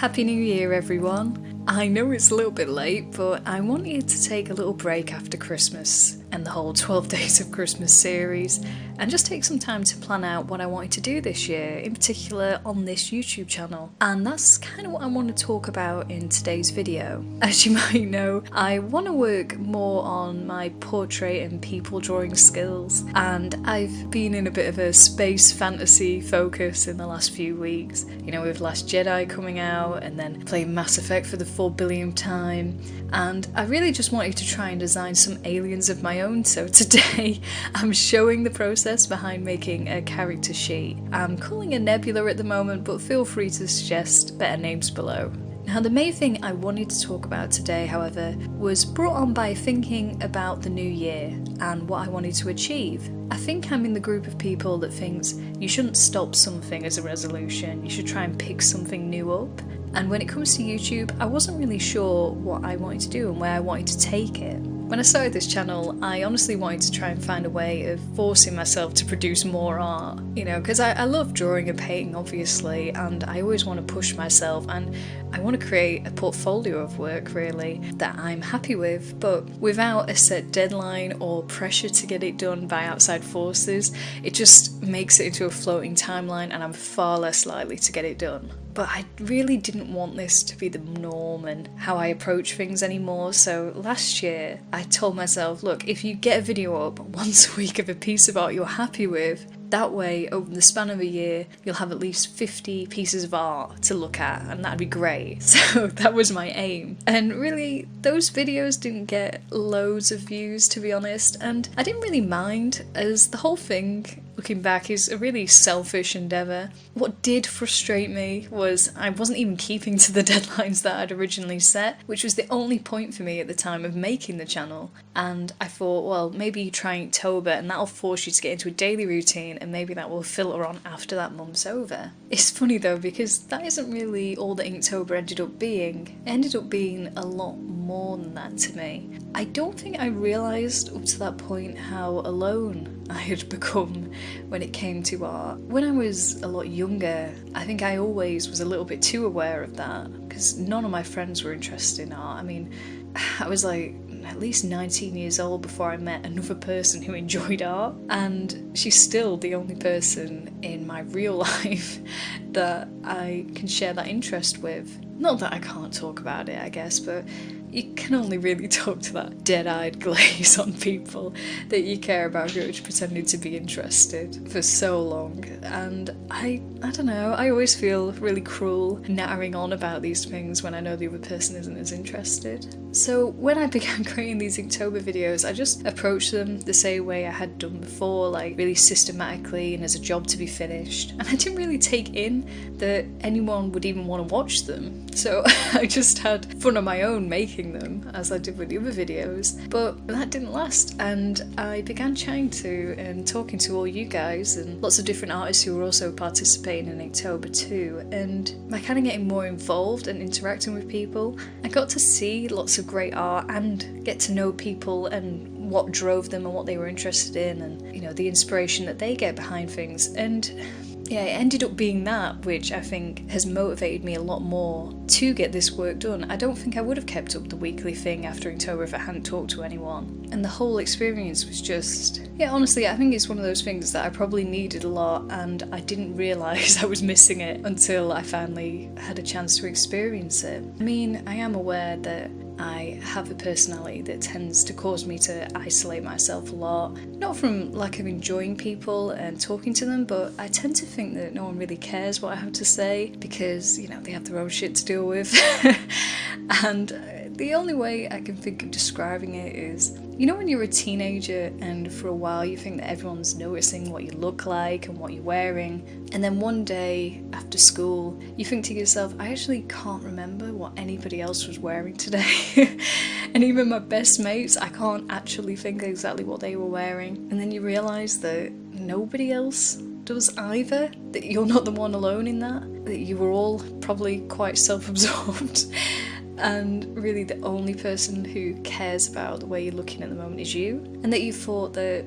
Happy New Year, everyone! I know it's a little bit late, but I wanted to take a little break after Christmas and the whole 12 Days of Christmas series and just take some time to plan out what I wanted to do this year, in particular on this YouTube channel. And that's kind of what I want to talk about in today's video. As you might know, I want to work more on my portrait and people drawing skills, and I've been in a bit of a space fantasy focus in the last few weeks, you know, with Last Jedi coming out and then playing Mass Effect for the 4 billionth time, and I really just wanted to try and design some aliens of my own. So today I'm showing the process behind making a character sheet. I'm calling it Nebula at the moment, but feel free to suggest better names below. Now, the main thing I wanted to talk about today, however, was brought on by thinking about the new year and what I wanted to achieve. I think I'm in the group of people that thinks you shouldn't stop something as a resolution, you should try and pick something new up. And when it comes to YouTube, I wasn't really sure what I wanted to do and where I wanted to take it. When I started this channel, I honestly wanted to try and find a way of forcing myself to produce more art, you know, because I love drawing and painting, obviously, and I always want to push myself, and I want to create a portfolio of work, really, that I'm happy with, but without a set deadline or pressure to get it done by outside forces. It just makes it into a floating timeline, and I'm far less likely to get it done. But I really didn't want this to be the norm and how I approach things anymore, so last year I told myself, look, if you get a video up once a week of a piece of art you're happy with, that way, over the span of a year, you'll have at least 50 pieces of art to look at, and that'd be great. So that was my aim. And really, those videos didn't get loads of views, to be honest, and I didn't really mind, as the whole thing, looking back, is a really selfish endeavour. What did frustrate me was I wasn't even keeping to the deadlines that I'd originally set, which was the only point for me at the time of making the channel. And I thought, well, maybe you try Inktober and that'll force you to get into a daily routine, and maybe that will filter on after that month's over. It's funny though, because that isn't really all that Inktober ended up being. It ended up being a lot more than that to me. I don't think I realised up to that point how alone I had become when it came to art. When I was a lot younger, I think I always was a little bit too aware of that, because none of my friends were interested in art. I mean, I was like at least 19 years old before I met another person who enjoyed art, and she's still the only person in my real life that I can share that interest with. Not that I can't talk about it, I guess, but you can only really talk to that dead-eyed glaze on people that you care about who are pretending to be interested for so long. And I don't know, I always feel really cruel nattering on about these things when I know the other person isn't as interested. So when I began creating these Inktober videos, I just approached them the same way I had done before, like really systematically and as a job to be finished. And I didn't really take in that anyone would even want to watch them. So I just had fun on my own making them, as I did with the other videos. But that didn't last, and I began chatting to and talking to all you guys and lots of different artists who were also participating in Inktober too, and by kind of getting more involved and interacting with people, I got to see lots of great art and get to know people and what drove them and what they were interested in, and you know, the inspiration that they get behind things. And yeah, it ended up being that which I think has motivated me a lot more to get this work done. I don't think I would have kept up the weekly thing after Inktober if I hadn't talked to anyone. And the whole experience was just, yeah, honestly, I think it's one of those things that I probably needed a lot, and I didn't realise I was missing it until I finally had a chance to experience it. I mean, I am aware that I have a personality that tends to cause me to isolate myself a lot. Not from lack of enjoying people and talking to them, but I tend to think that no one really cares what I have to say because, you know, they have their own shit to deal with. And the only way I can think of describing it is, you know, when you're a teenager and for a while you think that everyone's noticing what you look like and what you're wearing, and then one day after school you think to yourself, I actually can't remember what anybody else was wearing today. And even my best mates, I can't actually think exactly what they were wearing. And then you realise that nobody else does either, that you're not the one alone in that you were all probably quite self-absorbed. And really the only person who cares about the way you're looking at the moment is you, and that you thought that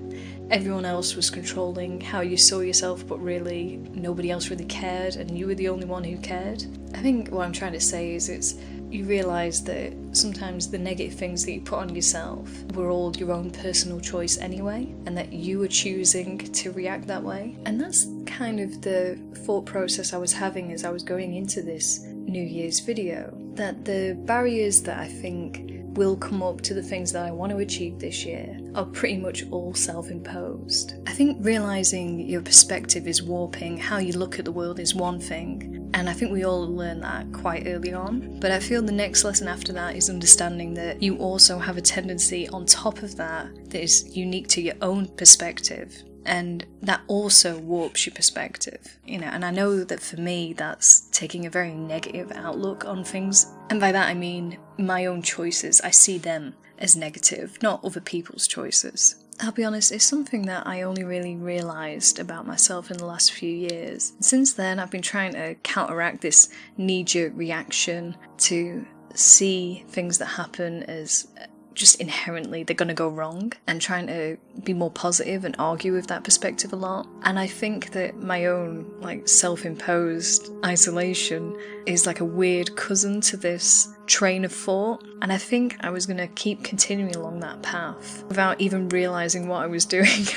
everyone else was controlling how you saw yourself, but really nobody else really cared and you were the only one who cared. I think what I'm trying to say is you realise that sometimes the negative things that you put on yourself were all your own personal choice anyway, and that you were choosing to react that way. And that's kind of the thought process I was having as I was going into this New Year's video, that the barriers that I think will come up to the things that I want to achieve this year are pretty much all self-imposed. I think realising your perspective is warping how you look at the world is one thing, and I think we all learn that quite early on, but I feel the next lesson after that is understanding that you also have a tendency on top of that is unique to your own perspective, and that also warps your perspective, and I know that for me that's taking a very negative outlook on things, and by that I mean my own choices. I see them as negative, not other people's choices. I'll be honest, it's something that I only really realised about myself in the last few years. Since then I've been trying to counteract this knee-jerk reaction to see things that happen as just inherently they're going to go wrong, and trying to be more positive and argue with that perspective a lot. And I think that my own self-imposed isolation is like a weird cousin to this train of thought, and I think I was going to keep continuing along that path without even realising what I was doing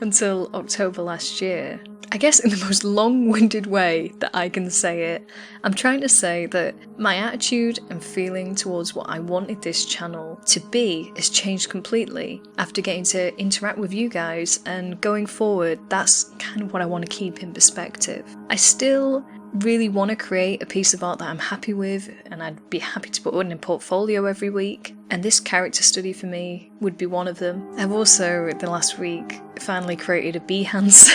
until October last year. I guess in the most long-winded way that I can say it, I'm trying to say that my attitude and feeling towards what I wanted this channel to be has changed completely after getting to interact with you guys, and going forward that's kind of what I want to keep in perspective. I still really want to create a piece of art that I'm happy with, and I'd be happy to put in a portfolio every week, and this character study for me would be one of them. I've also, the last week, finally created a Behance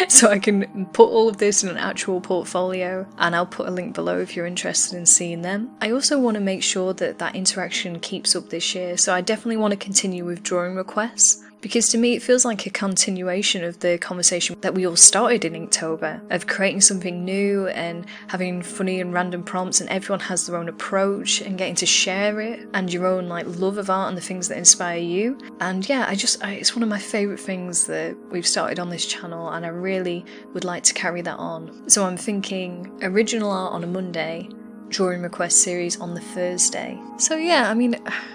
so I can put all of this in an actual portfolio, and I'll put a link below if you're interested in seeing them. I also want to make sure that that interaction keeps up this year, so I definitely want to continue with drawing requests, because to me it feels like a continuation of the conversation that we all started in Inktober, of creating something new and having funny and random prompts, and everyone has their own approach, and getting to share it, and your own love of art and the things that inspire you. And yeah, it's one of my favourite things that we've started on this channel, and I really would like to carry that on. So I'm thinking original art on a Monday, drawing request series on the Thursday. So yeah,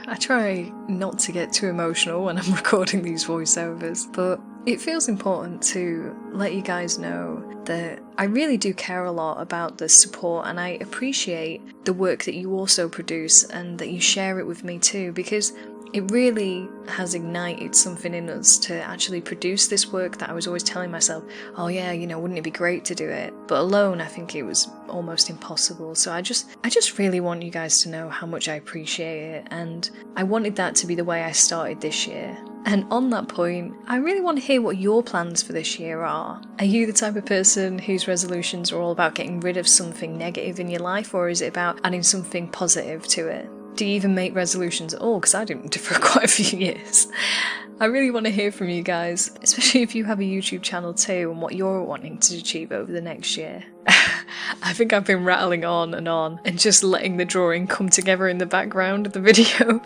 I try not to get too emotional when I'm recording these voiceovers, but it feels important to let you guys know that I really do care a lot about the support, and I appreciate the work that you also produce and that you share it with me too, because it really has ignited something in us to actually produce this work that I was always telling myself, oh yeah, wouldn't it be great to do it? But alone I think it was almost impossible. So I just really want you guys to know how much I appreciate it, and I wanted that to be the way I started this year. And on that point, I really want to hear what your plans for this year are. Are you the type of person whose resolutions are all about getting rid of something negative in your life, or is it about adding something positive to it? Do you even make resolutions at all? Because I didn't for quite a few years. I really want to hear from you guys, especially if you have a YouTube channel too, and what you're wanting to achieve over the next year. I think I've been rattling on and just letting the drawing come together in the background of the video.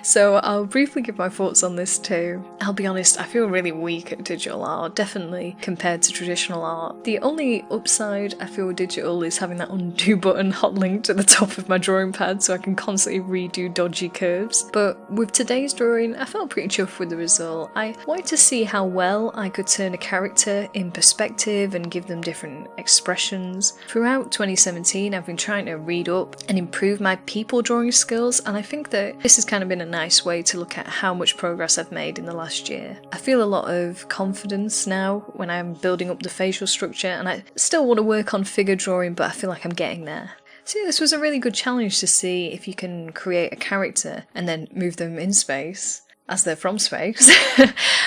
So I'll briefly give my thoughts on this too. I'll be honest, I feel really weak at digital art, definitely compared to traditional art. The only upside I feel with digital is having that undo button hot linked at the top of my drawing pad so I can constantly redo dodgy curves. But with today's drawing, I felt pretty chuffed with the result. I wanted to see how well I could turn a character in perspective and give them different expressions. Throughout 2017, I've been trying to read up and improve my people drawing skills, and I think that this has kind of been a nice way to look at how much progress I've made in the last year. I feel a lot of confidence now when I'm building up the facial structure, and I still want to work on figure drawing, but I feel like I'm getting there. So yeah, this was a really good challenge to see if you can create a character and then move them in space, as they're from space.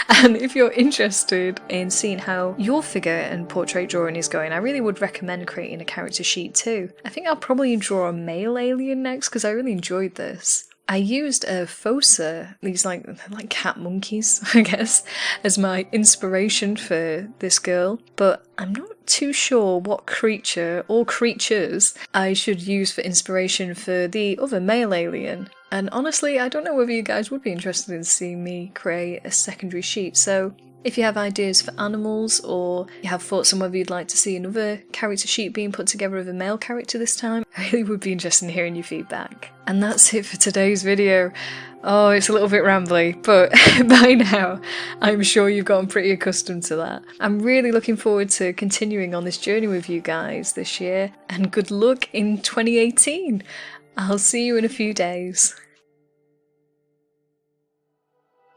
And if you're interested in seeing how your figure and portrait drawing is going, I really would recommend creating a character sheet too. I think I'll probably draw a male alien next because I really enjoyed this. I used a fossa, these like cat monkeys, I guess, as my inspiration for this girl, but I'm not too sure what creature or creatures I should use for inspiration for the other male alien. And honestly, I don't know whether you guys would be interested in seeing me create a secondary sheet, so If you have ideas for animals, or you have thoughts on whether you'd like to see another character sheet being put together with a male character this time, I really would be interested in hearing your feedback. And that's it for today's video. Oh, it's a little bit rambly, but by now I'm sure you've gotten pretty accustomed to that. I'm really looking forward to continuing on this journey with you guys this year, and good luck in 2018. I'll see you in a few days.